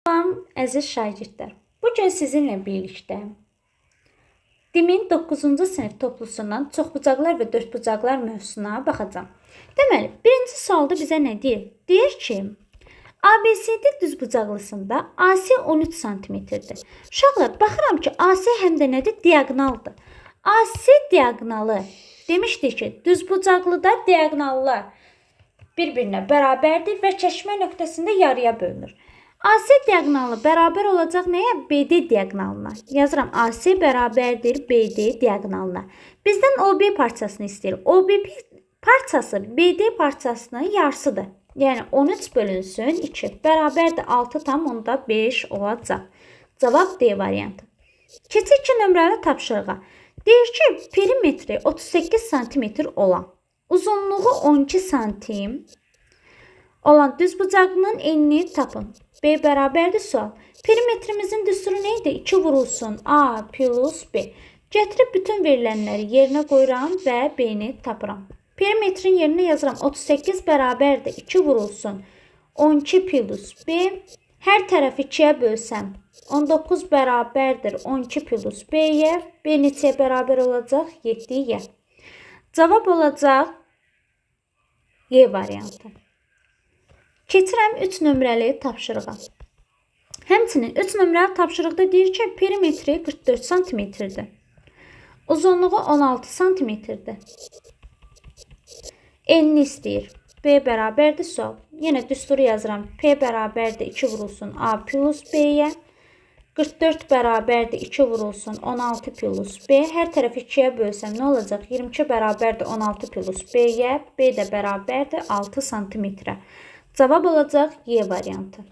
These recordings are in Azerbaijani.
Salam əziz şagirdlər. Bu gün sizinlə birlikdə Dimin 9-cu sinif toplusundan çoxbucaqlar və dördbucaqlar mövzusuna baxacağam. Deməli, birinci sualda bizə nə deyir? Deyir ki, ABCD düzbucaqlısında AC 13 cm-dir. Uşaqlar, baxıram ki, AC həm də nədir? Diaqonaldır. AC diaqonalı demişdik ki, düzbucaqlıda diaqonallar bir-birinə bərabərdir və kəsişmə nöqtəsində yarıya bölünür. AC diaqonalı bərabər olacaq nəyə? BD diaqonalına. Yazıram, AC bərabərdir BD diaqonalına. Bizdən OB parçasını istəyir. OB parçası BD parçasının yarısıdır. Yəni 13 bölünsün 2 bərabərdir 6,5 olacaq. Cavab D variantı. Keçək 2 nömrəli tapşırığa. Deyir ki, perimetri 38 cm olan, uzunluğu 12 cm olan düzbucaqlının enini tapın. B bərabərdir sual. Perimetrimizin düsturu neydi? 2 vurulsun A plus B. Gətirib bütün verilənləri yerinə qoyuram və B-ni tapıram. Perimetrin yerinə yazıram. 38 bərabərdir 2 vurulsun 12 plus B. Hər tərəfi 2-yə bölsəm 19 bərabərdir 12 plus B-yə. B neçəyə bərabər olacaq? 7-yə. Cavab olacaq Y variantı. Keçirəm 3 nömrəli tapşırığa. Həmçinin 3 nömrəli tapşırıqda deyir ki, perimetri 44 cm-dir. Uzunluğu 16 cm-dir. Enini istəyir. B bərabərdir sual. Yenə düsturu yazıram. P bərabərdir 2 vurulsun A plus B-yə. 44 bərabərdir 2 vurulsun 16 plus B. Hər tərəfi 2-yə bölsəm nə olacaq? 22 bərabərdir 16 plus B-yə. B də bərabərdir 6 cm-ə. Cavab olacaq Y variantı.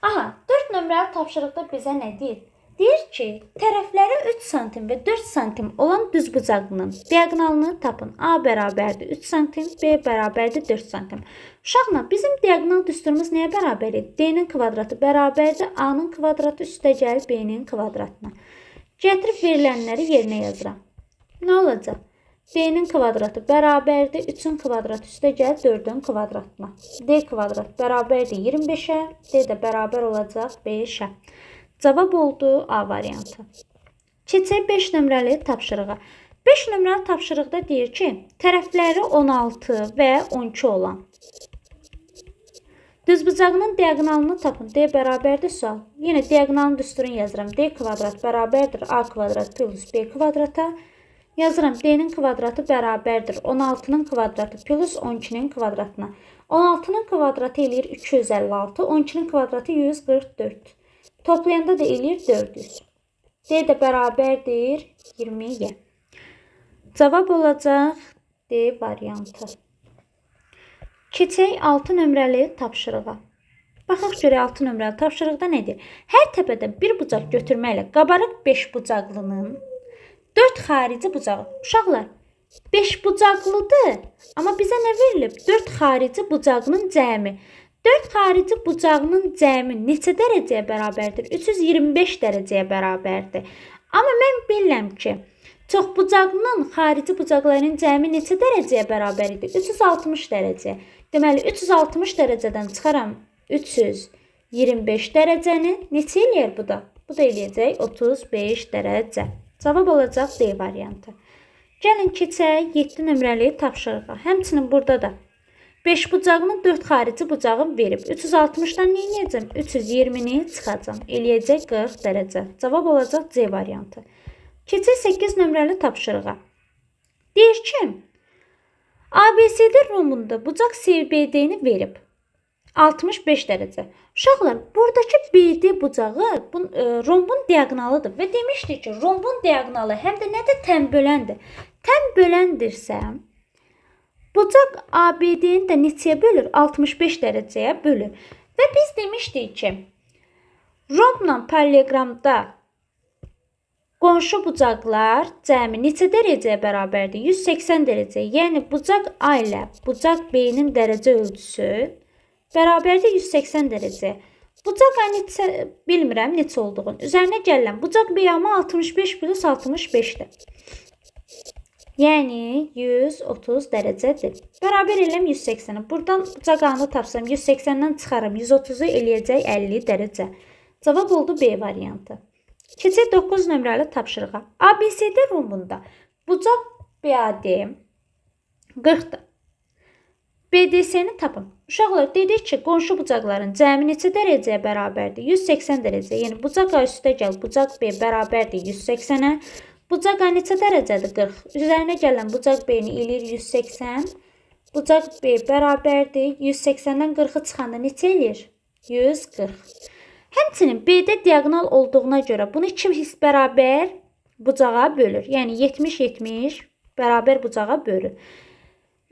Aha, 4 nömrəli tapşırıqda bizə nə deyir? Deyir ki, tərəfləri 3 cm və 4 cm olan düzbucaqlının diaqonalını tapın. A bərabərdir 3 cm, B bərabərdir 4 cm. Uşaqlar, bizim diaqonal düsturumuz nəyə bərabərdir? D-nin kvadratı bərabərdir A-nın kvadratı üstə gəlir B-nin kvadratına. Gətirib verilənləri yerinə yazıram. Nə olacaq? D-nin kvadratı bərabərdir 3-ün kvadratı üstə gəl 4-ün kvadratına. D kvadrat bərabərdir 25-ə, D də bərabər olacaq 5-ə. Cavab oldu A variantı. Keçək 5 nömrəli tapşırığa. 5 nömrəli tapşırıqda deyir ki, tərəfləri 16 və 12 olan düzbucağının diaqonalını tapın. D bərabərdir sual. Yenə diaqonalın düsturunu yazıram. D kvadrat bərabərdir A kvadrat plus B kvadrata. Yazıram, D-nin kvadratı bərabərdir 16-nın kvadratı plus 12-nin kvadratına. 16-nın kvadratı eləyir 256, 12-nin kvadratı 144. Toplayanda da eləyir 400. D də bərabərdir 20-yə. Cavab olacaq D variantı. Keçək 6 nömrəli tapşırığa. Baxaq görək 6 nömrəli tapşırıqda nədir? Hər təpədən bir bucaq götürməklə qabarıq 5 bucaqlının 4 xarici bucağı. Uşaqlar, 5 bucaqlıdır. Amma bizə nə verilib? 4 xarici bucağının cəmi. 4 xarici bucağının cəmi neçə dərəcəyə bərabərdir? 325 dərəcəyə bərabərdir. Amma mən bilirəm ki, çoxbucaqlının xarici bucaqlarının cəmi neçə dərəcəyə bərabər idi? 360 dərəcə. Deməli, 360 dərəcədən çıxaram 325 dərəcəni. Neçə eləyər bu da? Bu da eləyəcək 35 dərəcə. Cavab olacaq D variantı. Gəlin keçək 7 nömrəli tapşırığa. Həmçinin burada da 5 bucağının 4 xarici bucağı verib. 360-dan nə edəcəm? 320-ni çıxacam. Eləyəcək 40 dərəcə. Cavab olacaq C variantı. Keçək 8 nömrəli tapşırığa. Deyir ki, ABCD rhombunda bucaq CBD-ni verib. 65 dərəcə. Uşaqlar, buradakı BD bucağı rhombun diaqonalıdır və demişdik ki, rhombun diaqonalı həm də nədir? Tənböləndir. Tənböləndirsə, bucaq ABD-ni də neçəyə bölür? 65 dərəcəyə bölür. Və biz demişdik ki, rhombla paralleqramda qonşu bucaqlar cəmi neçə dərəcəyə bərabərdir? 180 dərəcə. Yəni, bucaq A ilə bucaq B-nin dərəcə ölçüsü bərabərdir 180 dərəcə. Bucaq A neçə, bilmirəm neçə olduğunu. Üzərinə gəlirəm. Bucaq B amma 65 plus 65-dir. Yəni 130 dərəcədir. Bərabər eləm 180-i. Buradan bucağını tapsam 180-dən çıxarım. 130-u eləyəcək 50 dərəcə. Cavab oldu B variantı. Keçək 9 nömrəli tapşırığa. ABCD rumunda bucaq BAD 40-dır. BDC-ni tapın. Uşaqlar, dedik ki, qonşu bucaqların cəmi neçə dərəcəyə bərabərdir? 180 dərəcə. Yəni, bucaq A üstə gəl, bucaq B bərabərdir 180-ə. Bucaq A neçə dərəcədir? 40. Üzərinə gələn bucaq B-ni eləyir 180. Bucaq B bərabərdir. 180-dən 40-ı çıxanda neçə eləyir? 140. Həmçinin B-də diagonal olduğuna görə bunu iki his bərabər bucağa bölür. Yəni, 70-70 bərabər bucağa bölür.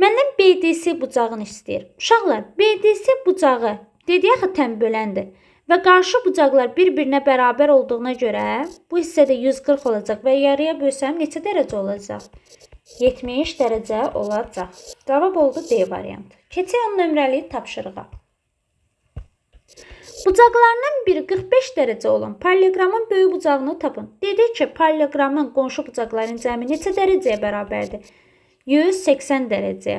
Məndən BDC bucağını istəyir. Uşaqlar, BDC bucağı dediyi axı təm böləndir və qarşı bucaqlar bir-birinə bərabər olduğuna görə bu hissədə 140 olacaq və yarıya bölsəm neçə dərəcə olacaq? 70 dərəcə olacaq. Cavab oldu D variantı. Keçək 10 nömrəli tapşırığa. Bucaqlarından biri 45 dərəcə olan paralleqramın böyük bucağını tapın. Dedik ki, paralleqramın qonşu bucaqların cəmi neçə dərəcəyə bərabərdir? 180 dərəcə.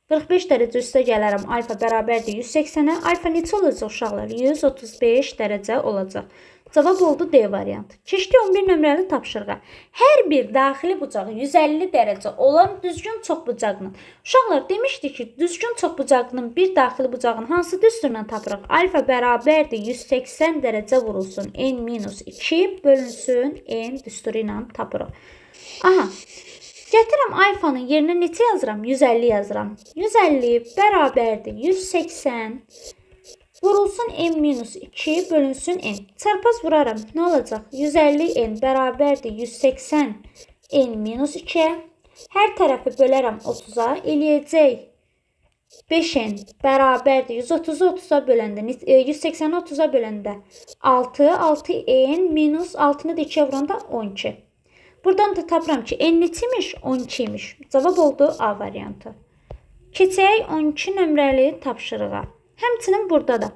45 dərəcə üstə gələrəm. Alfa bərabərdir 180-ə. Alfa neçə olacaq uşaqlar? 135 dərəcə olacaq. Cavab oldu D variantı. Keçdi 11 nömrəli tapşırığa. Hər bir daxili bucağı 150 dərəcə olan düzgün çoxbucağının. Uşaqlar, demişdik ki, düzgün çoxbucağının bir daxili bucağın hansı düsturla tapırıq? Alfa bərabərdir 180 dərəcə vurulsun. N-2 bölünsün N düsturu ilə tapırıq. Aha. Gətirəm alfanın yerinə neçə yazıram? 150 yazıram. 150 bərabərdir 180 vurulsun n-2 bölünsün n. Çarpaz vuraram. Nə olacaq? 150 n bərabərdir 180 n-2. Hər tərəfi bölərəm 30-a. Eləyəcək 5n bərabərdir 130-u 30-a böləndə, 180-i 30-a böləndə 6, 6n minus 6-nı da 2-yə vuranda 12. Buradan da tapıram ki, n neçiymiş? 12 imiş. Cavab oldu A variantı. Keçək 12 nömrəli tapşırığa. Həmçinin burada da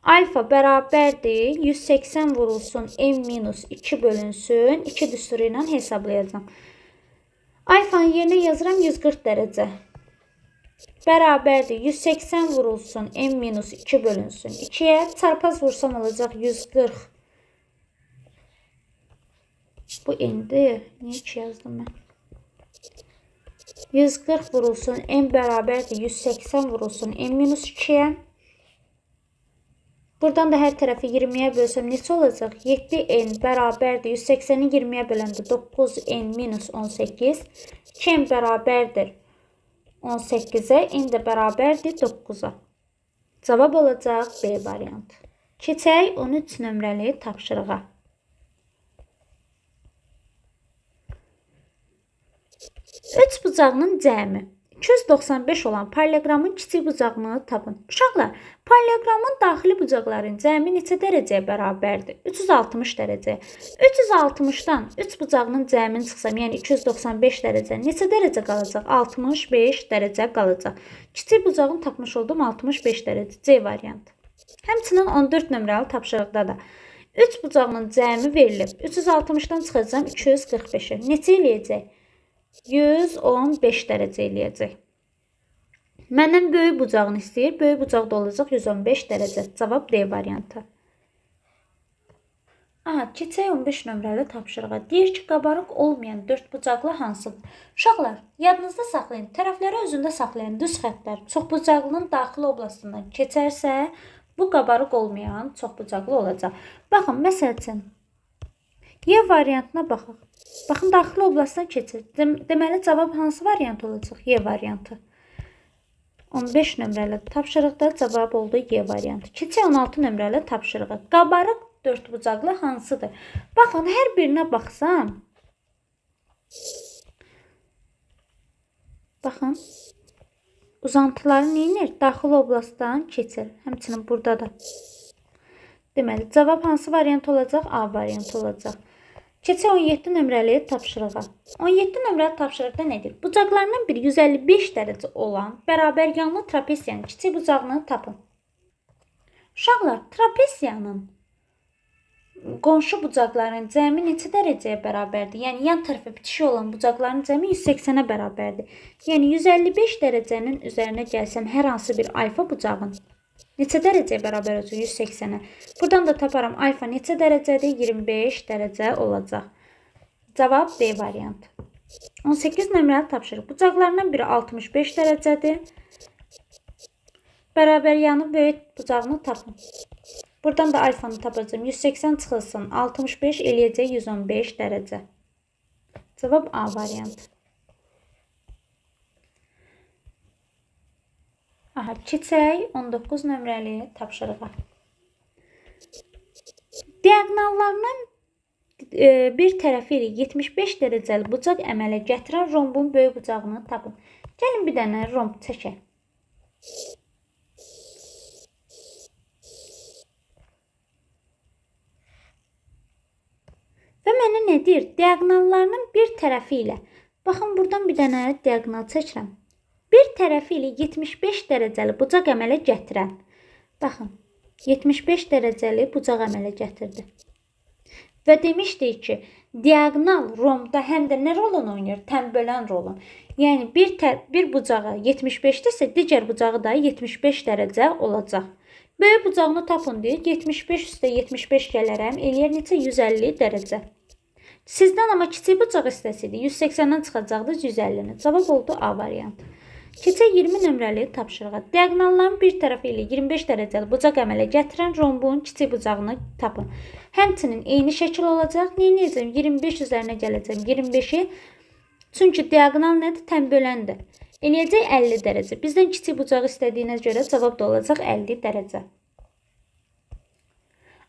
alfa bərabərdir 180 vurulsun n-2 bölünsün 2 düsturu ilə hesablayacağım. Alfanın yerinə yazıram 140 dərəcə. Bərabərdir 180 vurulsun n-2 bölünsün 2-yə. Çarpaz vursam olacaq 140. Bu n-dir. Niyə 2 yazdım mən? 140 vurulsun n bərabərdir 180 vurulsun n-2-yə. Buradan da hər tərəfi 20-yə bölsəm neçə olacaq? 7n bərabərdir 180-i 20-yə böləndə 9n-18. 2n bərabərdir 18-ə, n də bərabərdir 9-a. Cavab olacaq B variantı. Keçək 13 nömrəli tapşırığa. 3 bucağının cəmi 295 olan paralleqramın kiçik bucağını tapın. Uşaqlar, paralleqramın daxili bucaqların cəmi neçə dərəcəyə bərabərdir? 360 dərəcə. 360-dan 3 bucağının cəmini çıxsam, yəni 295 dərəcə, neçə dərəcə qalacaq? 65 dərəcə qalacaq. Kiçik bucağını tapmış oldum 65 dərəcə. C variantı. Həmçinin 14 nömrəli tapşırıqda da 3 bucağının cəmi verilib. 360-dan çıxacağım 245-ə. Neçə eləyəcək? 115 dərəcə eləyəcək. Məndən böyük bucağını istəyir. Böyük bucaqda olacaq 115 dərəcə. Cavab D variantı. Aha, keçək 15 nömrəli tapşırığa. Deyir ki, qabarıq olmayan 4 bucaqlı hansıdır? Uşaqlar, yadınızda saxlayın. Tərəfləri özündə saxlayan düz xəttlər çoxbucaqlının daxili oblasından keçərsə, bu qabarıq olmayan çoxbucaqlı olacaq. Baxın, məsəl üçün, Y variantına baxaq. Baxın, daxili oblastdan keçir. Deməli, cavab hansı variant olacaq? Y variantı. 15 nömrəli tapşırıqda cavab oldu Y variantı. Keçək 16 nömrəli tapşırığa. Qabarıq 4 bucaqlı hansıdır? Baxın, hər birinə baxsam. Baxın. Uzantıları neyinir? Daxili oblastdan keçir. Həmçinin burada da. Deməli, cavab hansı variant olacaq? A variantı olacaq. Keçək 17 nömrəli tapşırığa. 17 nömrəli tapşırıqda nədir? Bucaqlarından biri 155 dərəcə olan bərabər yanlı trapesiyanın kiçik bucağını tapın. Uşaqlar, trapesiyanın qonşu bucaqların cəmi neçə dərəcəyə bərabərdir? Yəni yan tərəfə bitişik olan bucaqların cəmi 180-ə bərabərdir. Yəni 155 dərəcənin üzərinə gəlsəm hər hansı bir alfa bucağın neçə dərəcəyə bərabər olacaq? 180-ə. Buradan da taparam alfa neçə dərəcədir? 25 dərəcə olacaq. Cavab B variantı. 18 nömrəli tapşırıq. Bucaqlarından biri 65 dərəcədir. Bərabər yanı böyük bucağını tapın. Buradan da alfanı tapacağım. 180 çıxılsın 65 eləyəcək 115 dərəcə. Cavab A variantı. Aha, keçək 19 nömrəli tapşırığa. Diaqonallarından bir tərəfi ilə 75 dərəcəli bucaq əmələ gətirən rombun böyük bucağını tapın. Gəlin bir dənə romb çəkək. Və mənə nə deyir? Diaqonallarının bir tərəfi ilə. Baxın, buradan bir dənə diaqonal çəkirəm. Bir tərəfi ilə 75 dərəcəli bucaq əmələ gətirən. Baxın, 75 dərəcəli bucaq əmələ gətirdi. Və demişdik ki, diaqonal rombda həm də nə rolunu oynayır? Tənbölən rolunu. Yəni, bir bucağı 75-dirsə, digər bucağı da 75 dərəcə olacaq. Böyük bucağını tapın deyir. 75 üstə 75 gələrəm. Eləyər neçə? 150 dərəcə. Sizdən amma kiçik bucaq istəsiydi. 180-dən çıxacaqdı 150-ni. Cavab oldu A variantı. Keçək 20 nömrəli tapşırığa. Diaqonalların bir tərəfi ilə 25 dərəcəli bucaq əmələ gətirən rombun kiçik bucağını tapın. Həmçinin eyni şəkil olacaq. Neyəcəm? 25 üzərinə gələcəm. 25-i. Çünki diaqonal nədir? Tənböləndir. Eləyəcək 50 dərəcə. Bizdən kiçik bucağı istədiyinə görə cavab da olacaq 50 dərəcə.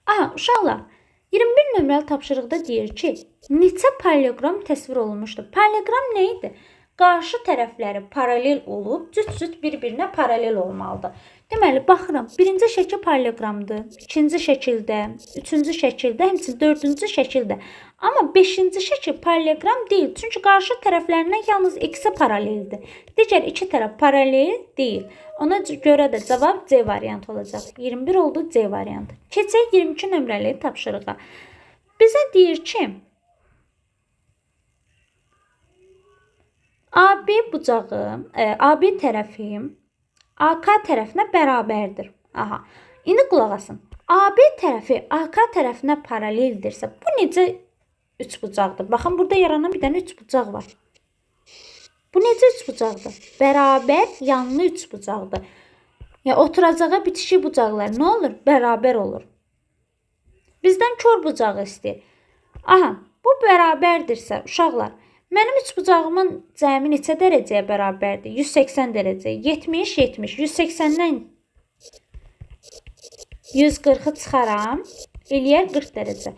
Aha, uşaqlar, 21 nömrəli tapşırıqda deyir ki, neçə paralleloqram təsvir olunmuşdur? Paralleloqram nə idi? Qarşı tərəfləri paralel olub, cüt-cüt bir-birinə paralel olmalıdır. Deməli, baxıram, birinci şəkil paralleloqramdır, ikinci şəkildə, üçüncü şəkildə, həmçinin dördüncü şəkildə. Amma beşinci şəkil paralleloqram deyil, çünki qarşı tərəflərindən yalnız x-ə paraleldir. Digər iki tərəf paralel deyil. Ona görə də cavab C variantı olacaq. 21 oldu C variantı. Keçək 22 nömrəli tapşırığa. Bizə deyir ki, AB bucağı, AB tərəfi AK tərəfinə bərabərdir. Aha. İndi qulaq asın. AB tərəfi AK tərəfinə paraleldirsə, bu necə üçbucaqdır? Baxın, burada yaranan bir dənə üçbucaq var. Bu necə üçbucaqdır? Bərabər yanlı üçbucaqdır. Ya oturacağa bitişik bucaqlar nə olur? Bərabər olur. Bizdən kör bucağı istəyir. Aha, bu bərabərdirsə, uşaqlar, mənim üçbucağımın cəmi neçə dərəcəyə bərabərdir? 180 dərəcə. 70, 70. 180-dən 140-ı çıxaram. Eləyər 40 dərəcə.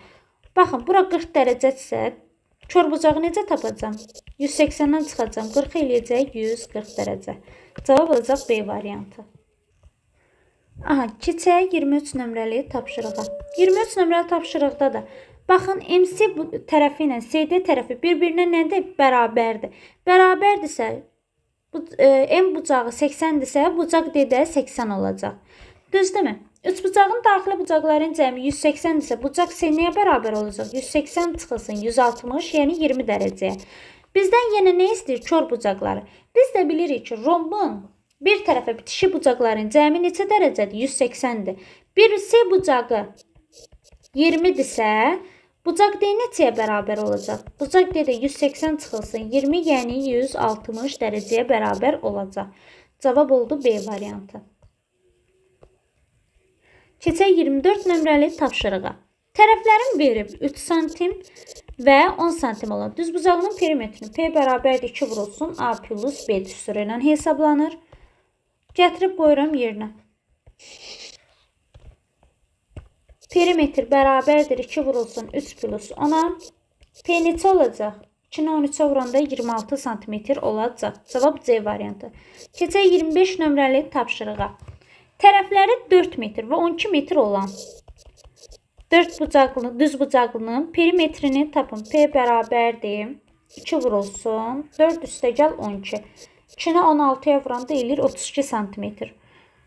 Baxın, bura 40 dərəcədirsə, kör bucağı necə tapacam? 180-dən çıxacam. 40 eləyəcək 140 dərəcə. Cavab olacaq B variantı. Aha, keçək 23 nömrəli tapşırığa. 23 nömrəli tapşırıqda da baxın, MC tərəfi ilə CD tərəfi bir-birinə nədir? Bərabərdir. Bərabərdirsə, M bucağı 80-dirsə, bucaq D də 80 olacaq. Düzdürmü? Üçbucağın daxili bucaqların cəmi 180-dirsə, bucaq C nəyə bərabər olacaq? 180 çıxılsın 160, yəni 20 dərəcəyə. Bizdən yenə nə istəyir? Kör bucaqları. Biz də bilirik ki, rombun bir tərəfə bitişik bucaqların cəmi neçə dərəcədir? 180-dir. Bir C bucağı 20-dirsə, bucaq D neçəyə bərabər olacaq? Bucaq D də 180 çıxılsın 20, yəni 160 dərəcəyə bərabər olacaq. Cavab oldu B variantı. Keçək 24 nömrəli tapşırığa. Tərəflərin verib 3 santim və 10 santim olan düzbucağının perimetrini P bərabərdir 2 vurulsun A plus B düsturu ilə hesablanır. Gətirib qoyuram yerinə. Perimetr bərabərdir 2 vurulsun 3 plus 10-a. P neçə olacaq? 2-ni 13-ə vuranda 26 cm olacaq. Cavab C variantı. Keçək 25 nömrəli tapşırığa. Tərəfləri 4 metr və 12 metr olan düz bucaqlının perimetrini tapın. P bərabərdir 2 vurulsun 4 üstəgəl 12. 2-ni 16-ya vuranda eləyir 32 cm.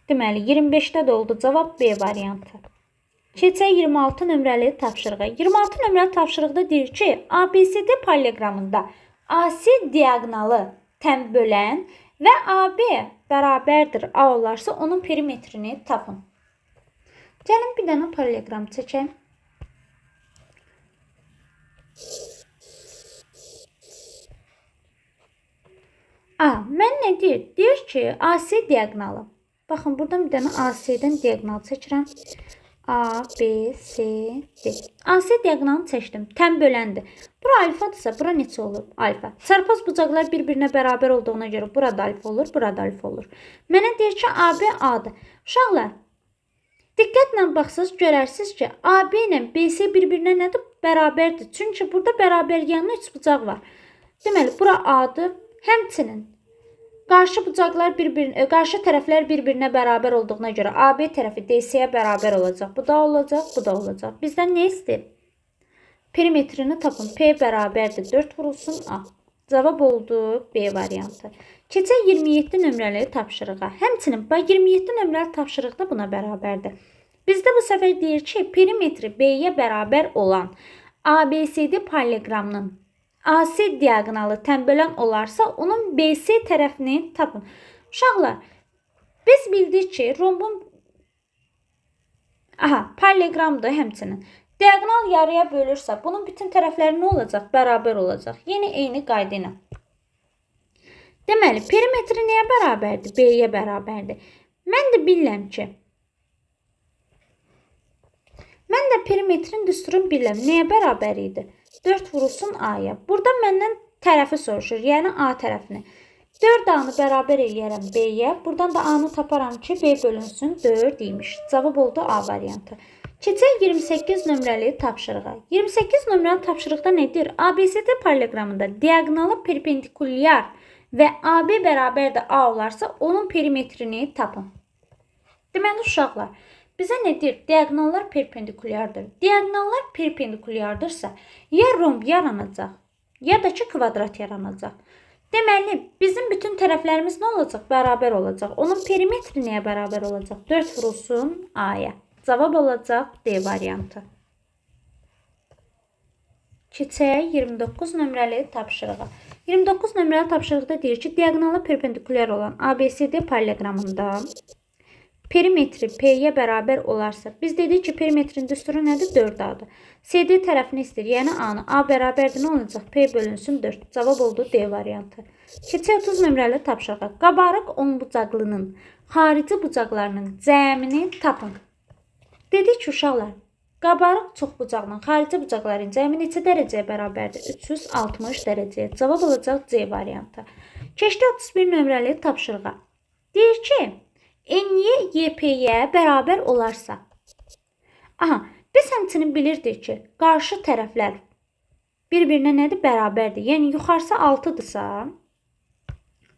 Deməli, 25-də də oldu cavab B variantı. Keçək 26 nömrəli tapşırığa. 26 nömrəli tapşırıqda deyir ki, ABCD paralleqramında AC diaqonalı təm bölən və AB bərabərdir A olarsa onun perimetrini tapın. Gəlin bir dənə paralleqram çəkək. Mən nə deyir? Deyir ki, AC diaqonalı. Baxın, buradan bir dənə AC-dən diaqonal çəkirəm. A, B, C, D. AC diaqonalını çəkdim. Təm böləndir. Bura alfadırsa, bura neçə olur? Alfa. Çarpaz bucaqlar bir-birinə bərabər olduğuna görə burada alfa olur, burada alfa olur. Mənə deyir ki, AB A-dır. Uşaqlar, diqqətlə baxsınız, görərsiniz ki, AB ilə BC bir-birinə nədir? Bərabərdir. Çünki burada bərabər yanına 3 bucaq var. Deməli, bura A-dır. Həmçinin qarşı tərəflər bir-birinə bərabər olduğuna görə AB tərəfi DC-yə bərabər olacaq. Bu da olacaq, bu da olacaq. Bizdən nə istəyir? Perimetrini tapın. P bərabərdir 4 vurulsun A. Cavab oldu B variantı. Keçək 27 nömrəli tapşırığa. Həmçinin 27 nömrəli tapşırıq da buna bərabərdir. Bizdə bu səfər deyir ki, perimetri B-yə bərabər olan ABCD paralleqramının AC diaqonalı təm bölən olarsa, onun BC tərəfini tapın. Uşaqlar, biz bildik ki, rombun paralleqramdır həmçinin. Diaqonal yarıya bölürsə, bunun bütün tərəfləri nə olacaq? Bərabər olacaq. Yeni eyni qayda ilə. Deməli, perimetri nəyə bərabərdir? B-yə bərabərdir. Mən də bilirəm ki, mən də perimetrin düsturunu bilirəm. Nəyə bərabər idi? 4 vurulsun A-ya. Burada məndən tərəfi soruşur, yəni A tərəfini. 4 A-nı bərabər eləyərəm B-yə. Buradan da A-nı taparam ki, B bölünsün 4 imiş. Cavab oldu A variantı. Keçək 28 nömrəli tapşırığa. 28 nömrəli tapşırıqda nədir? ABCD paralleqramında diaqonalı perpendikulyar və AB bərabərdir A olarsa, onun perimetrini tapın. Deməli, uşaqlar, bizə nədir? Diaqonallar perpendikulyardır. Diaqonallar perpendikulyardırsa, ya romb yaranacaq, ya da ki, kvadrat yaranacaq. Deməli, bizim bütün tərəflərimiz nə olacaq? Bərabər olacaq. Onun perimetri nəyə bərabər olacaq? 4 vurulsun A-ya. Cavab olacaq D variantı. Keçək 29 nömrəli tapşırığa. 29 nömrəli tapşırıqda deyir ki, diaqonalı perpendikulyar olan ABCD paralleqramında perimetri P-yə bərabər olarsa, biz dedik ki, perimetrin düsturu nədir? 4A-dır. CD tərəfini istəyir, yəni A-nı. A bərabərdir, nə olacaq? P bölünsün 4. Cavab oldu D variantı. Keçək 30 nömrəli tapşırığa. Qabarıq 10 bucaqlının xarici bucaqlarının cəmini tapın. Dedik ki, uşaqlar, qabarıq çox bucaqlının xarici bucaqların cəmi neçə dərəcəyə bərabərdir? 360 dərəcəyə. Cavab olacaq C variantı. Keçdik 31 nömrəli tapşırığa. Deyir ki, N-yə YP-yə bərabər olarsa. Biz həmçinin bilirdik ki, qarşı tərəflər bir-birinə nədir? Bərabərdir. Yəni, yuxarısı 6-dırsa,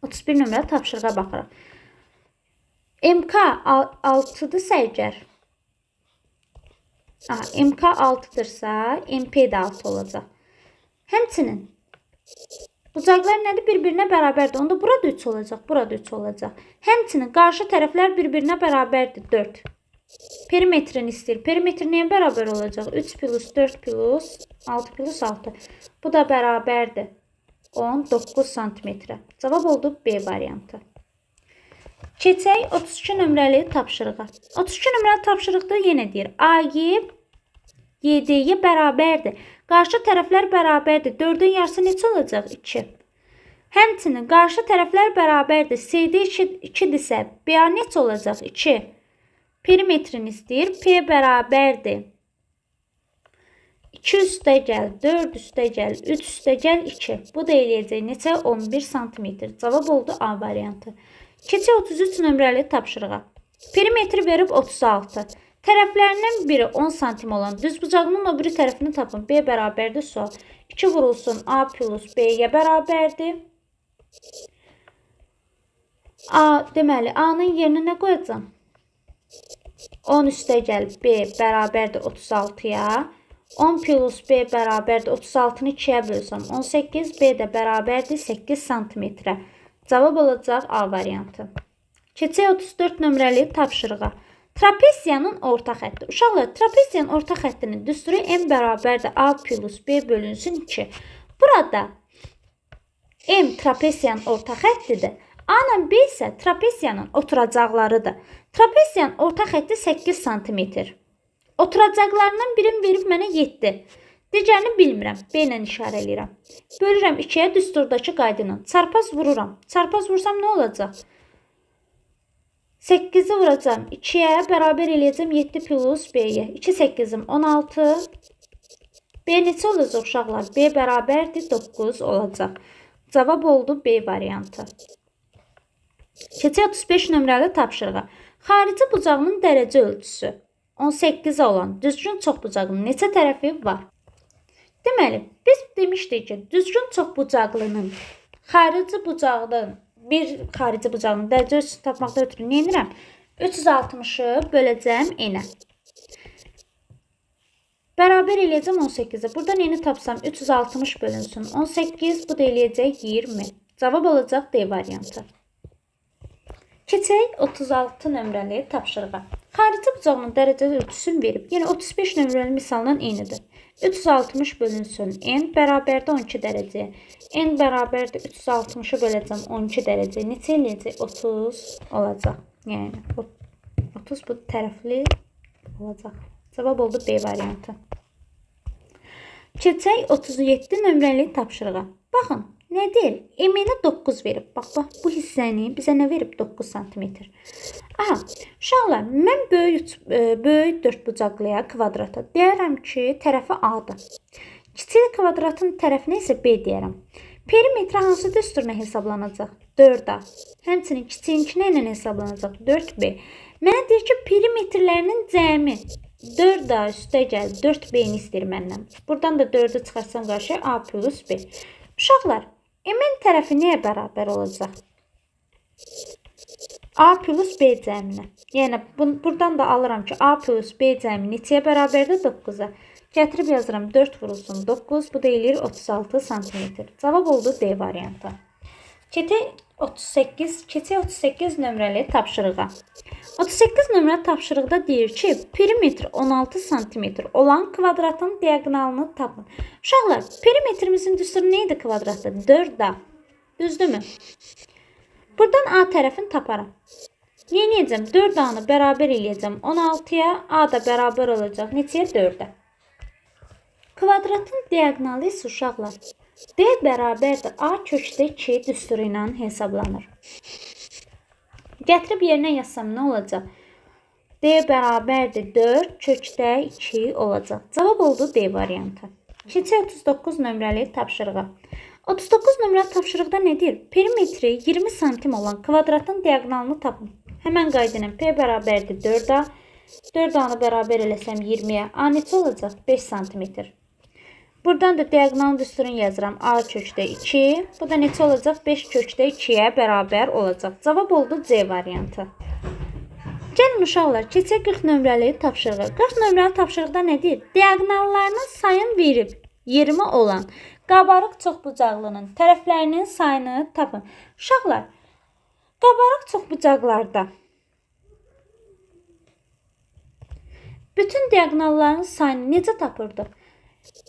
31 nömrəli tapşırığa baxırıq. MK 6-dırsa əgər, MK 6-dırsa, MP də 6 olacaq. Həmçinin, bucaqlar nədir? Bir-birinə bərabərdir. Onda burada 3 olacaq, burada 3 olacaq. Həmçinin qarşı tərəflər bir-birinə bərabərdir. 4. Perimetrini istəyir. Perimetri nəyə bərabər olacaq? 3 plus 4 plus 6 plus 6. Bu da bərabərdir. 19 santimetrə. Cavab oldu B variantı. Keçək 32 nömrəli tapşırığa. 32 nömrəli tapşırıqda yenə deyir. AY YD-yə bərabərdir. Qarşı tərəflər bərabərdir. 4-ün yarısı neçə olacaq? 2. Həmçinin qarşı tərəflər bərabərdir. CD 2-dirsə, BA neçə olacaq? 2. Perimetrini istəyir. P bərabərdir. 2 üstə gəl, 4 üstə gəl, 3 üstə gəl, 2. Bu da eləyəcək neçə? 11 cm. Cavab oldu A variantı. Keçək 33 nömrəli tapşırığa. Perimetri verib 36. Tərəflərindən biri 10 cm olan düz bucağının o biri tərəfini tapın. B bərabərdir sual. 2 vurulsun A plus B-yə bərabərdir. Deməli, A-nın yerinə nə qoyacam? 10 üstə gəl B bərabərdir 36-ya. 10 plus B bərabərdir 36-nı 2-yə bölsəm 18. B də bərabərdir 8 cm. Cavab olacaq A variantı. Keçək 34 nömrəli tapşırığa. Trapesiyanın orta xətti. Uşaqlar, trapesiyanın orta xəttinin düsturu m bərabərdir a plus b bölünsün 2. Burada m trapesiyanın orta xəttidir. A ilə B isə trapesiyanın oturacaqlarıdır. Trapesiyanın orta xətti 8 sm. Oturacaqlarından birini verib mənə 7. Digərini bilmirəm. B ilə işarə eləyirəm. Bölürəm 2-yə düsturdakı qayda ilə. Çarpaz vururam. Çarpaz vursam nə olacaq? 8-i vuracağım. 2-yə bərabər eləyəcəm 7 plus B-yə. 2 8-im 16. B neçə olacaq uşaqlar? B bərabərdir 9 olacaq. Cavab oldu B variantı. Keçək 35 nömrəli tapşırığa. Xarici bucağının dərəcə ölçüsü 18 olan düzgün çoxbucağının neçə tərəfi var? Deməli, biz demişdik ki, düzgün çoxbucaqlının xarici bucağının dərəcə ölçüsünü tapmaqda ötürü nə edirəm? 360-ı böləcəm n-ə. Bərabər eləyəcəm 18-ə. Buradan n-i tapsam 360 bölünsün 18, bu da eləyəcək 20. Cavab olacaq D variantı. Keçək 36 nömrəli tapşırığa. Xarici bucağının dərəcə ölçüsünü verib. Yəni 35 nömrəli misaldan eynidir. 360 bölünsün n bərabərdə 12 dərəcəyə. N bərabərdə 360-ı böləcəm 12 dərəcəyə. Neçə eləyəcək? 30 olacaq. Yəni 30 bu tərəfli olacaq. Cavab oldu B variantı. Keçək 37 nömrəli tapşırığa. Baxın, nə deyil? M-nə 9 verib. Bax, bu hissəni bizə nə verib? 9 cm. Aha, uşaqlar, mən böyük dördbucaqlıya kvadrata deyərəm ki, tərəfi A-dır. Kiçik kvadratın tərəfinə isə B deyərəm. Perimetri hansı düsturla hesablanacaq? 4A. Həmçinin kiçiyinkine ilə hesablanacaq? 4B. Mənə deyir ki, perimetrlərinin cəmi 4A üstə gəl, 4B-ni istəyir məndən. Buradan da 4-ü çıxarsam qarşı A plus B. Uşaqlar, M-in tərəfi nəyə bərabər olacaq? A plus B cəminə. Yəni, buradan da alıram ki, A plus B cəmi neçəyə bərabərdir? 9-a. Gətirib yazıram 4 vurulsun 9, bu da eləyir 36 cm. Cavab oldu D variantı. Keçək 38 nömrəli tapşırığa. 38 nömrəli tapşırıqda deyir ki, perimetr 16 cm olan kvadratın diagonalını tapın. Uşaqlar, perimetrimizin düsturu neydi kvadratda? 4A. Düzdürmü? Buradan A tərəfini taparam. Yeniyəcəm? 4A-nı bərabər eləyəcəm 16-ya. A da bərabər olacaq. Neçəyə? 4-ə. Kvadratın diagonalı isə uşaqlar D bərabərdir A kökdə 2 düsturu ilə hesablanır. Gətirib yerinə yazsam nə olacaq? D bərabərdir 4 kökdə 2 olacaq. Cavab oldu D variantı. Keçək 39 nömrəli tapşırığa. 39 nömrəli tapşırıqda nə deyir? Perimetri 20 cm olan kvadratın diagonalını tapın. Həmən qayda ilə P bərabərdir 4A. 4A-nı bərabər eləsəm 20-yə. A neçə olacaq? 5 cm. Buradan da diagonal düsturunu yazıram. A kökdə 2. Bu da neçə olacaq? 5 kökdə 2-yə bərabər olacaq. Cavab oldu C variantı. Gəlin uşaqlar, keçək 40 nömrəli tapşırığa. 40 nömrəli tapşırıqda nə deyir? Diagonallarının sayını verib 20 olan qabarıq çoxbucaqlının tərəflərinin sayını tapın. Uşaqlar, qabarıq çoxbucaqlarda bütün diagonalların sayını necə tapırdıq?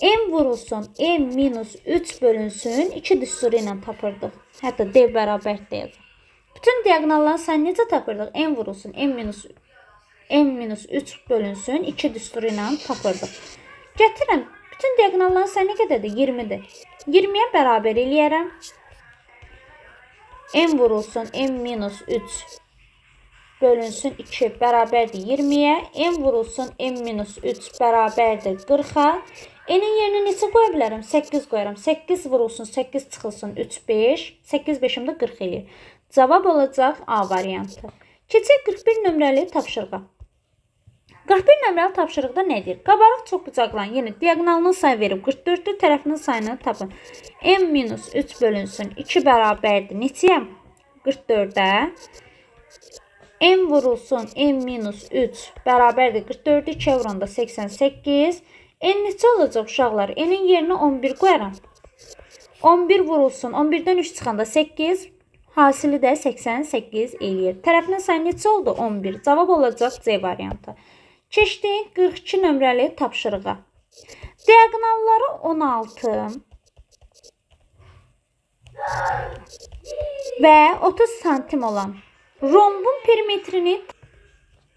M vurulsun, M minus 3 bölünsün, 2 düsturu ilə tapırdıq. Hətta D bərabər deyəcək. Bütün diagonalların sayını necə tapırdıq? M vurulsun, M minus 3 bölünsün, 2 düsturu ilə tapırdıq. Gətirəm, bütün diagonalların sayı nə qədərdir? 20-dir. 20-yə bərabər eləyərəm. M vurulsun, M minus 3 bölünsün 2 bərabərdir 20-yə. M vurulsun, M minus 3 bərabərdir 40-a. N'in yerinə neçə qoya bilərəm? 8 qoyaram. 8 vurulsun, 8 çıxılsın 3, 5. 8, 5-im də 40 eləyir. Cavab olacaq A variantı. Keçək 41 nömrəli tapşırığa. 41 nömrəli tapşırıqda nə deyir? Qabarıq çoxbucaqların, yəni diagonalının sayı verib 44-dür, tərəfinin sayını tapın. M minus 3 bölünsün 2 bərabərdir. Neçəyə? 44-ə. M vurulsun, M minus 3 bərabərdir 44, 2 vuranda 88. N neçə olacaq uşaqlar? N'in yerinə 11 qoyaram. 11 vurulsun, 11-dən 3 çıxanda 8. Hasili də 88 eləyir. Tərəfinin sayı neçə oldu? 11. Cavab olacaq C variantı. Keçdik 42 nömrəli tapşırığa. Diagonalları 16 və 30 santim olan rombun perimetrini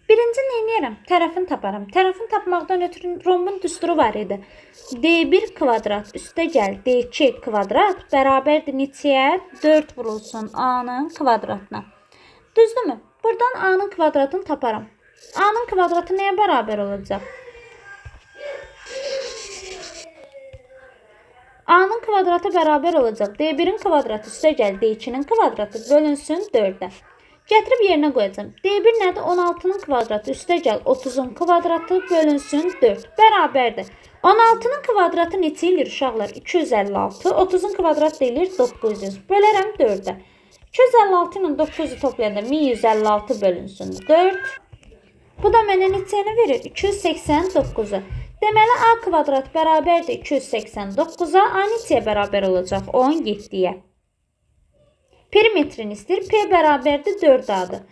birinci neyniyərəm? Tərəfini taparım. Tərəfini tapmaqdan ötürü rombun düsturu var idi. D1 kvadrat üstəgəl D2 kvadrat bərabərdir neçəyə? 4 vurulsun A-nın kvadratına. Düzdürmü? Buradan A-nın kvadratını taparım. A-nın kvadratı nəyə bərabər olacaq? A-nın kvadratı bərabər olacaq. D1-in kvadratı üstəgəl D2-nin kvadratı bölünsün 4-ə. Gətirib yerinə qoyacağım. D1 nədir? 16-nın kvadratı üstəgəl 30-un kvadratı bölünsün 4. Bərabərdir. 16-nın kvadratı neçə eləyir uşaqlar? 256. 30-un kvadratı deyilir 900. Bölərəm 4-ə. 256 ilə 900-ü toplayanda 1156 bölünsün 4. Bu da mənə neçəni verir? 289-u. Deməli, A kvadrat bərabərdir 289-a. A neçəyə bərabər olacaq? 17-yə. Perimetrini istəyir. P bərabərdir 4A-dır.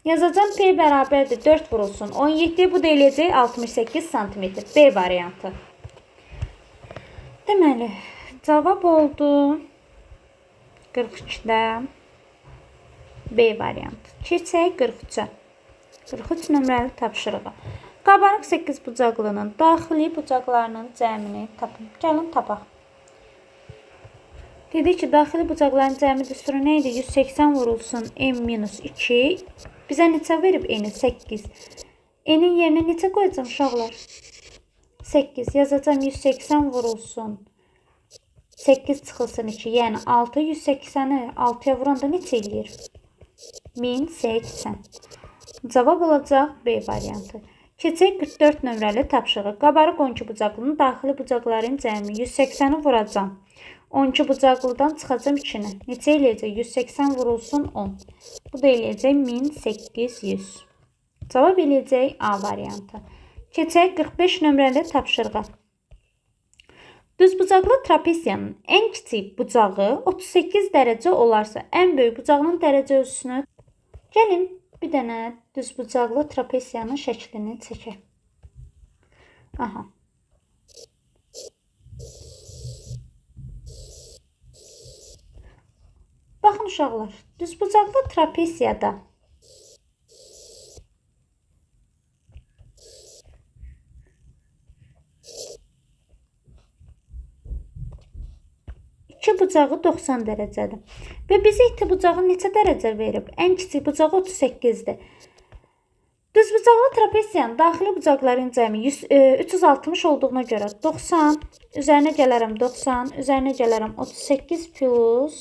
Yazacağım P bərabərdir 4 vurulsun 17. Bu da eləyəcək 68 cm. B variantı. Deməli, cavab oldu 42-də B variantı. Keçək 43-ə. 43 nömrəli tapşırığa. Qabarıq 8 bucaqlının daxili bucaqlarının cəmini tapın. Gəlin tapaq. Dedik ki, daxili bucaqların cəmi düsturu nə idi? 180 vurulsun M-2. Bizə neçə verib? N-i 8. N-in yerinə neçə qoyacağım uşaqlar? 8. Yazacağım 180 vurulsun. 8 çıxılsın 2. Yəni 6. 180-i 6-ya vuranda neçə eləyir? 1080. Cavab olacaq B variantı. Keçək 44 nömrəli tapşırıq. Qabarıq 12 bucaqlının daxili bucaqların cəmi 180-i vuracağım. 12 bucaqlıdan çıxacağım 2-ni. Neçə eləyəcək? 180 vurulsun 10. Bu da eləyəcək 1800. Cavab eləyəcək A variantı. Keçək 45 nömrəli tapşırığa. Düzbucaqlı trapesiyanın ən kiçik bucağı 38 dərəcə olarsa, ən böyük bucağının dərəcə ölçüsünü gəlin bir dənə düzbucaqlı trapesiyanın şəklini çəkək. Aha. Baxın uşaqlar, düzbucaqlı trapesiyada iki bucağı 90 dərəcədir. Və bizə iti bucağı neçə dərəcə verib? Ən kiçik bucağı 38-dir. Düzbucaqlı trapesiyanın daxili bucaqların cəmi 360 olduğuna görə 90, üzərinə gələrəm 90, üzərinə gələrəm 38 plus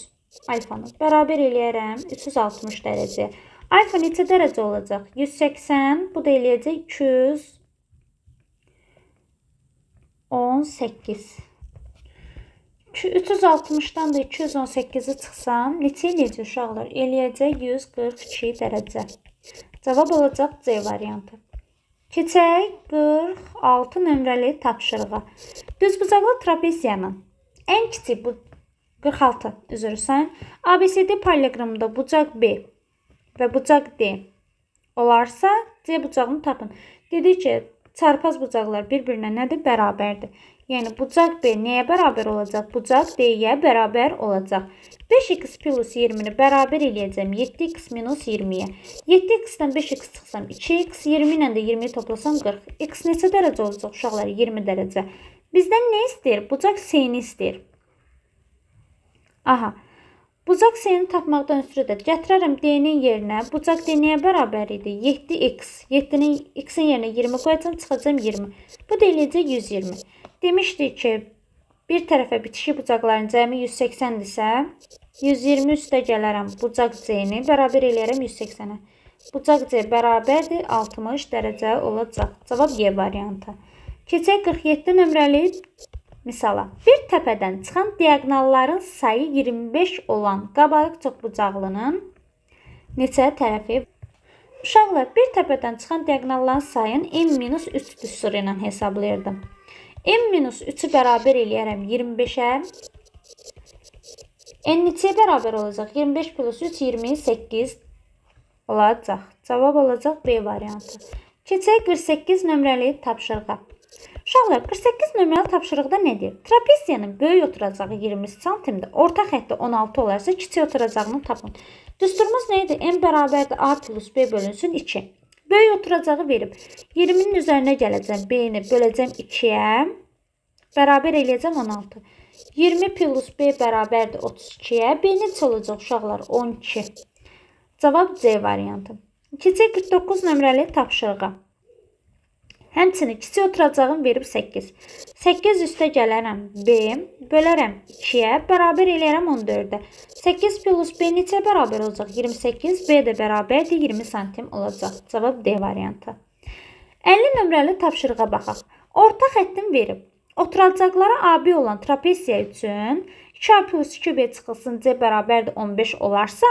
alfanı. Bərabər eləyərəm 360 dərəcə. Alfa neçə dərəcə olacaq? 180, bu da eləyəcək 218. 360-dan da 218-i çıxsam, neçə eləyəcək uşaqlar? Eləyəcək 142 dərəcə. Cavab olacaq C variantı. Keçək 46 nömrəli tapşırığa. Düzbucaqlı trapesiyanın ən kiçik 46 üzrsən, ABCD paralleqramında bucaq B və bucaq D olarsa, C bucağını tapın. Dedik ki, çarpaz bucaqlar bir-birinə nədir? Bərabərdir. Yəni, bucaq B nəyə bərabər olacaq? Bucaq D-yə bərabər olacaq. 5x plus 20-ni bərabər eləyəcəm 7x minus 20-yə. 7x-dən 5x çıxsam 2x, 20 ilə də 20-yi toplasam 40. X neçə dərəcə olacaq uşaqlar? 20 dərəcə. Bizdən nə istəyir? Bucaq C-ni istəyir. Aha. Bucaq C-ni tapmaqdan ötürü də gətirərəm D-nin yerinə. Bucaq D nəyə bərabər idi? 7x. 7-nin x-in yerinə 20 qoyacam, çıxacam 20. Bu da eləyəcək 120. Demişdik ki, bir tərəfə bitişik bucaqların cəmi 180-dirsə, 120 üstə gələrəm bucaq C-ni, bərabər eləyərəm 180-ə. Bucaq C bərabərdir 60 dərəcə olacaq. Cavab Y variantı. Keçək 47 nömrəli misala. Bir təpədən çıxan diagonalların sayı 25 olan qabarıq çoxbucaqlının neçə tərəfi? Uşaqlar, bir təpədən çıxan diagonalların sayını n-3 düsturu ilə hesablayırdım. n-3-ü bərabər eləyərəm 25-ə. N neçəyə bərabər olacaq? 25 plus 3 28 olacaq. Cavab olacaq B variantı. Keçək 48 nömrəli tapşırığa. Uşaqlar, 48 nömrəli tapşırıqda nə deyir? Trapesiyanın böyük oturacağı 20 cm-də, orta xətti 16 olarsa kiçik oturacağını tapın. Düsturumuz nə idi? N bərabərdir A plus B bölünsün 2. Böyük oturacağı verib. 20-nin üzərinə gələcəm. B-ni böləcəm 2-yə. Bərabər eləyəcəm 16. 20 plus B bərabərdir 32-yə. B neçə olacaq uşaqlar? 12. Cavab C variantı. Keçək 49 nömrəli tapşırığa. Həmçinin kiçik oturacağım verib 8. 8 üstə gələrəm B, bölərəm 2-yə, bərabər eləyərəm 14-də. 8 plus B neçə bərabər olacaq? 28, B də bərabərdir 20 cm olacaq. Cavab D variantı. 50 nömrəli tapşırığa baxaq. Orta xəttin verib. Oturacaqlara AB olan trapesiya üçün 2A plus 2B çıxılsın C bərabərdir 15 olarsa,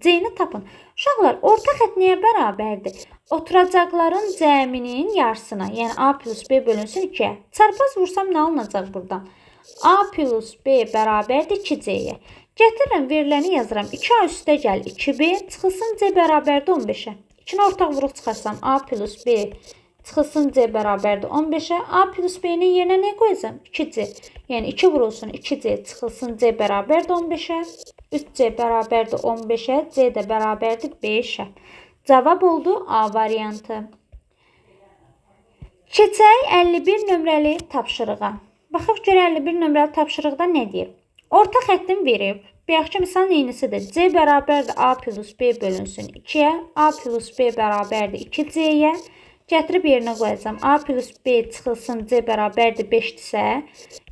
C-ni tapın. Uşaqlar, orta xətt nəyə bərabərdir? Oturacaqların cəminin yarısına, yəni A plus B bölünsün 2-yə. Çarpaz vursam nə alınacaq buradan? A plus B bərabərdir 2C-yə. Gətirirəm, veriləni yazıram. 2A üstə gəl 2B, çıxılsın C bərabərdir 15-ə. 2-ni ortaq vuruq çıxarsam A plus B çıxılsın C bərabərdir 15-ə. A plus B-nin yerinə nə qoyacam? 2C. Yəni 2 vurulsun 2C, çıxılsın C bərabərdir 15-ə. 3C bərabərdir 15-ə, C də bərabərdir 5-ə. Cavab oldu A variantı. Keçək 51 nömrəli tapşırığa. Baxaq görə 51 nömrəli tapşırıqda nə deyir? Orta xəttin verib. Bayaqki misal neynisidir? C bərabərdir A plus B bölünsün 2-yə. A plus B bərabərdir 2C-yə. Gətirib yerinə qoyacam. A plus B çıxılsın C bərabərdir 5-dirsə,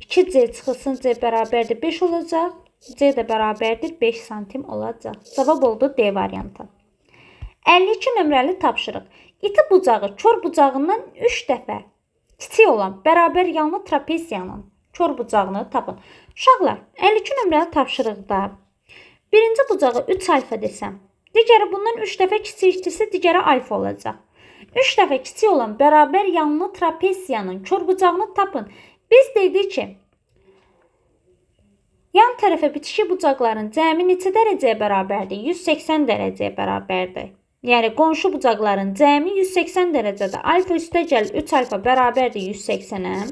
2C çıxılsın C bərabərdir 5 olacaq. C də bərabərdir 5 cm olacaq. Cavab oldu D variantı. 52 nömrəli tapşırıq. İti bucağı kör bucağından 3 dəfə kiçik olan bərabər yanlı trapesiyanın kör bucağını tapın. Uşaqlar, 52 nömrəli tapşırıqda birinci bucağı 3 alfa desəm, digəri bundan 3 dəfə kiçikdirsə, digəri alfa olacaq. 3 dəfə kiçik olan bərabər yanlı trapesiyanın kör bucağını tapın. Biz dedik ki, yan tərəfə bitişik bucaqların cəmi neçə dərəcəyə bərabərdir? 180 dərəcəyə bərabərdir. Yəni, qonşu bucaqların cəmi 180 dərəcədə. Alfa üstə gəl 3 alfa bərabərdir 180-ə.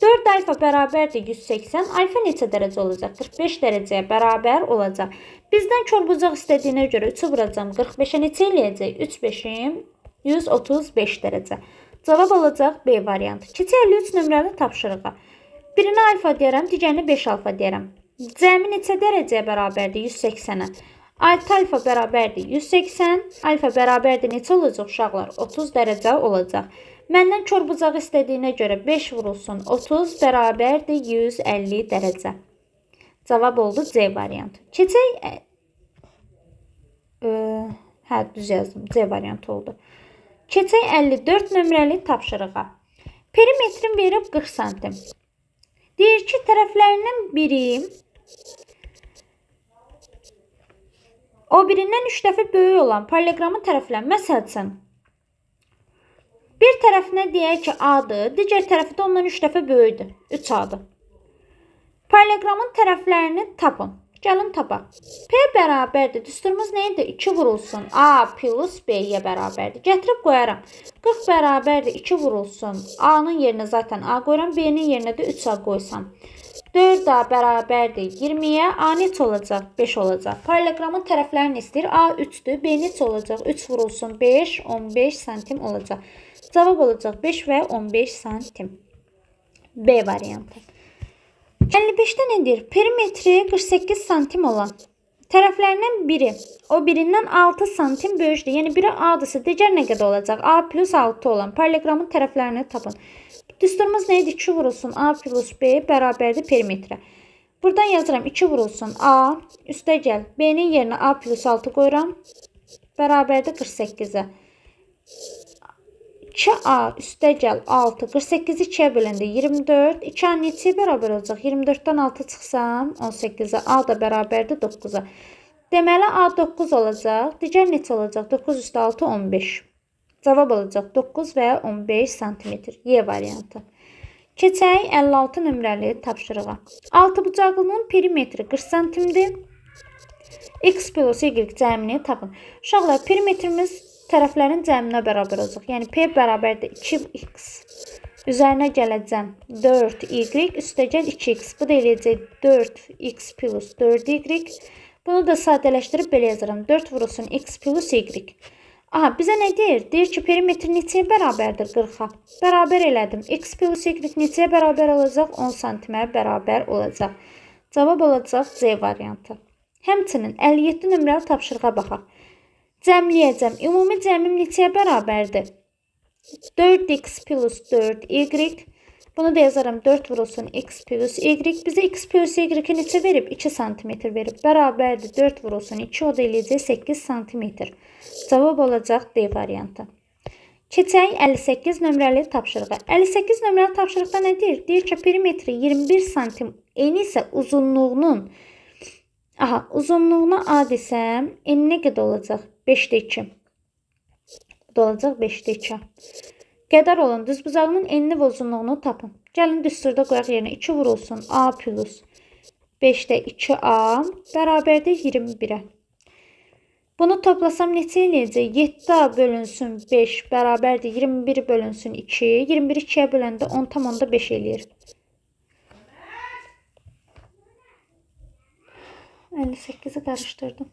4 alfa bərabərdir 180. Alfa neçə dərəcə olacaq? 45 dərəcəyə bərabər olacaq. Bizdən kör bucaq istədiyinə görə 3-ü vuracam. 45-ə neçə eləyəcək? 3 5-im 135 dərəcə. Cavab olacaq B variantı. Keçək 53 nömrəli tapşırığa. Birini alfa deyərəm, digərini 5 alfa deyərəm. Cəmi neçə dərəcəyə bərabərdir? 180-ə. 6 alfa bərabərdir 180. Alfa bərabərdir neçə olacaq uşaqlar? 30 dərəcə olacaq. Məndən kör bucağı istədiyinə görə 5 vurulsun 30 bərabərdir 150 dərəcə. Cavab oldu C variantı. Keçək düz yazdım. C variantı oldu. Keçək 54 nömrəli tapşırığa. Perimetrin verib 40 cm. Deyir ki, tərəflərindən biri o birindən 3 dəfə böyük olan paralleqramın tərəfləri, məsəl üçün, bir tərəfinə deyək ki, A-dır, digər tərəfi də ondan 3 dəfə böyükdür, 3A-dır. Paralleqramın tərəflərini tapın. Gəlin tapaq. P bərabərdir. Düsturumuz nə idi? 2 vurulsun A plus B-yə bərabərdir. Gətirib qoyaram. 40 bərabərdir. 2 vurulsun A-nın yerinə zaten A qoyuram. B-nin yerinə də 3A qoysam. 4A bərabərdir 20-yə. A neçə olacaq? 5 olacaq. Paralleqramın tərəflərini istəyir. A 3-dür. B neçə olacaq? 3 vurulsun 5, 15 cm olacaq. Cavab olacaq 5 və 15 cm. B variantı. 55-də nədir? Perimetri 48 cm olan tərəflərindən biri o birindən 6 cm böyükdür. Yəni biri A-dırsa digər nə qədər olacaq? A plus 6 olan paralleqramın tərəflərini tapın. Düsturumuz nə idi? 2 vurulsun A plus B bərabərdir perimetrə. Buradan yazıram 2 vurulsun A üstə gəl. B-nin yerinə A plus 6 qoyuram. Bərabərdir 48-ə. 2A üstə gəl 6. 48-i 2-yə böləndə 24. 2A neçəyə bərabər olacaq? 24-dən 6 çıxsam 18-ə. A da bərabərdir 9-a. Deməli A 9 olacaq. Digər neçə olacaq? 9 üstə 6 15. Cavab olacaq 9 və 15 cm. Y variantı. Keçək 56 nömrəli tapşırığa. Altıbucaqlının perimetri 40 santimdir. X plus Y cəmini tapın. Uşaqlar, perimetrimiz tərəflərin cəminə bərabər olacaq. Yəni P bərabərdir 2x. Üzərinə gələcəm 4y üstəgəl 2x. Bu da eləyəcək 4x plus 4y. Bunu da sadələşdirib belə yazıram. 4 vurulsun x plus y. Aha, bizə nə deyir? Deyir ki, perimetr neçəyə bərabərdir 40-a? Bərabər elədim. X plus y neçəyə bərabər olacaq? 10 santimə bərabər olacaq. Cavab olacaq C variantı. Həmçinin 57 nömrəli tapşırığa baxaq. Cəmləyəcəm. Ümumi cəmim neçəyə bərabərdir? 4x plus 4y. Bunu da yazaram. 4 vurulsun x plus y. Bizə x plus y neçə verib? 2 santimetr verib. Bərabərdir. 4 vurulsun 2. O da eləyəcək 8 santimetr. Cavab olacaq D variantı. Keçək 58 nömrəli tapşırığa. 58 nömrəli tapşırıqda nə deyir? Deyir ki, perimetri 21 santim, eni isə uzunluğunun uzunluğuna A desəm, eni nə qədər olacaq? 5-də 2. Bu da olacaq 5-də 2. Qədər olun, düzbucağının enini və uzunluğunu tapın. Gəlin düsturda qoyaq yerinə 2 vurulsun A plus 5-də 2A bərabərdir 21-ə. Bunu toplasam neçə eləyəcək? 7A bölünsün 5 bərabərdir 21 bölünsün 2. 21 2-yə böləndə 10,5 eləyir. 58-i qarışdırdım.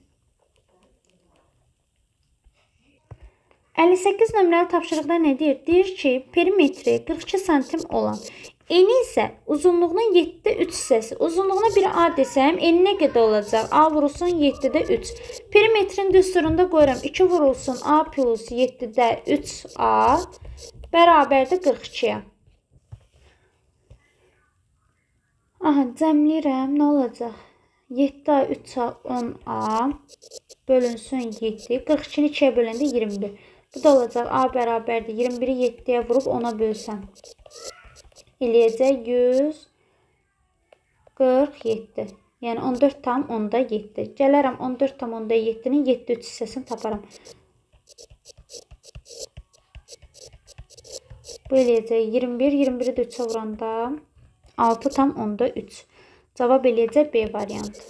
58 nömrəli tapşırıqda nə deyir? Deyir ki, perimetri 42 santim olan, eni isə uzunluğunun 7-də 3 hissəsi. Uzunluğuna bir A desəm, eni nə qədər olacaq? A vurulsun 7-də 3. Perimetrin düsturunda qoyuram. 2 vurulsun A plus 7-də 3A bərabərdir 42-yə. Aha, cəmləyirəm. Nə olacaq? 7A 3A 10A bölünsün 7. 42-ni 2-yə böləndə 21. Bu da olacaq. A bərabərdir 21-i 7-yə vurub 10-a bölsəm. Eləyəcək 147. Yəni 14,7. Gələrəm 14,7-nin 7 3 hissəsini taparam. Bu eləyəcək 21. 21-i də 3-ə vuranda 6,3. Cavab eləyəcək B variantı.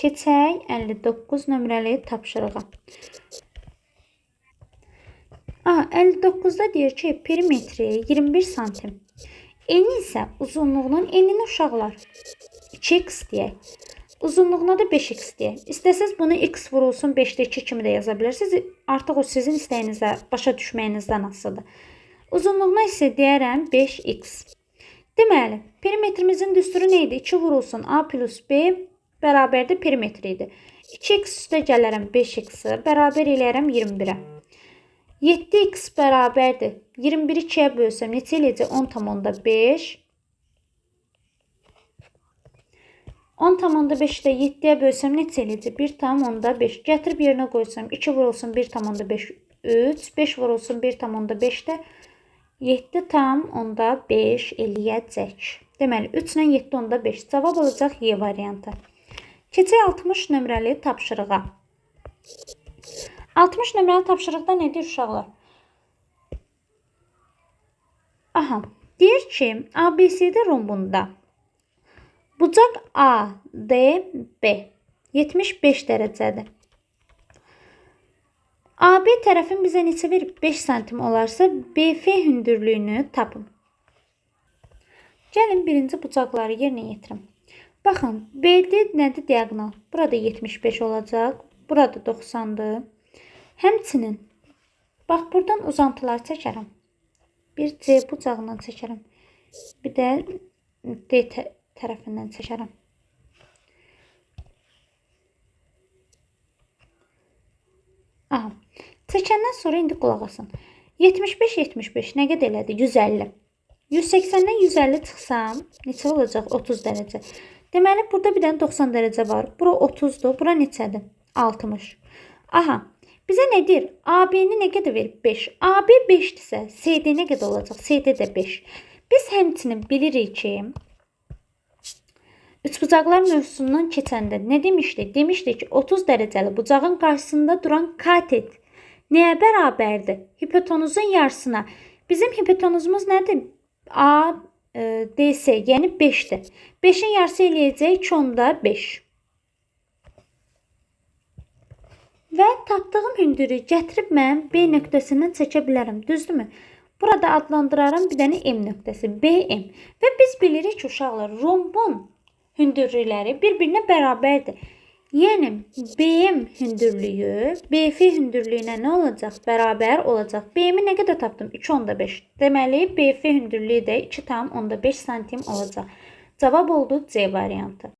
Keçək 59 nömrəli tapşırığa. 59-da deyir ki, perimetri 21 santim. Eni isə uzunluğunun enini uşaqlar 2x deyək. Uzunluğuna da 5x deyək. İstəsəz bunu x vurulsun 5-də 2 kimi də yaza bilərsiniz. Artıq o sizin istəyinizə, başa düşməyinizdən asılıdır. Uzunluğuna isə deyərəm 5x. Deməli, perimetrimizin düsturu neydi? 2 vurulsun A plus B bərabərdir perimetri idi. 2x üstə gələrəm 5x-i, bərabər eləyərəm 21-ə. 7x bərabərdir. 21-i 2-yə bölsəm neçə eləyəcək? 10,5. 10,5-də 7-yə bölsəm neçə eləyəcək? 1,5. Gətirib yerinə qoysam 2 vurulsun 1,5 3. 5 vurulsun 1,5-də 7,5 eləyəcək. Deməli 3 ilə 7,5. Cavab olacaq Y variantı. Keçək 60 nömrəli tapşırığa. 60 nömrəli tapşırıqda nə deyir uşaqlar? Aha, deyir ki, ABCD rombunda bucaq ADB 75 dərəcədir. AB tərəfin bizə neçə verib? 5 santim olarsa, BF hündürlüyünü tapın. Gəlin birinci bucaqları yerinə yetirim. Baxın, BD nədir? Diagonal. Burada 75 olacaq. Burada 90-dır. Həmçinin, bax, buradan uzantılar çəkərəm. Bir C bucağından çəkərəm. Bir də D tərəfindən çəkərəm. Aha. Çəkəndən sonra indi qulaq asın. 75 nə qədər elədi? 150. 180-dən 150 çıxsam, neçə olacaq? 30 dərəcə. Deməli, burada bir dənə 90 dərəcə var. Bura 30-dur. Bura neçədir? 60. Aha. Bizə nə deyir? AB-ni nə qədər verib? 5. AB 5-dirsə, CD nə qədər olacaq? CD də 5. Biz həmçinin bilirik ki, üçbucaqlar mövzusundan keçəndə nə demişdik? Demişdik ki, 30 dərəcəli bucağın qarşısında duran katet nəyə bərabərdir? Hipotenuzun yarısına. Bizim hipotenuzumuz nədir? A DS, yəni 5-dir. 5-in yarısı eləyəcək 2/5. Və tapdığım hündürlüyü gətirib mən B nöqtəsindən çəkə bilərəm. Düzdürmü? Burada adlandıraram bir dənə M nöqtəsi, BM. Və biz bilirik ki, uşaqlar, rombun hündürlükləri bir-birinə bərabərdir. Yəni, BM hündürlüyü BF hündürlüyünə nə olacaq? Bərabər olacaq. BM-i nə qədər tapdım? 2/5. Deməli, BF hündürlüyü də 2/5 santim olacaq. Cavab oldu C variantı.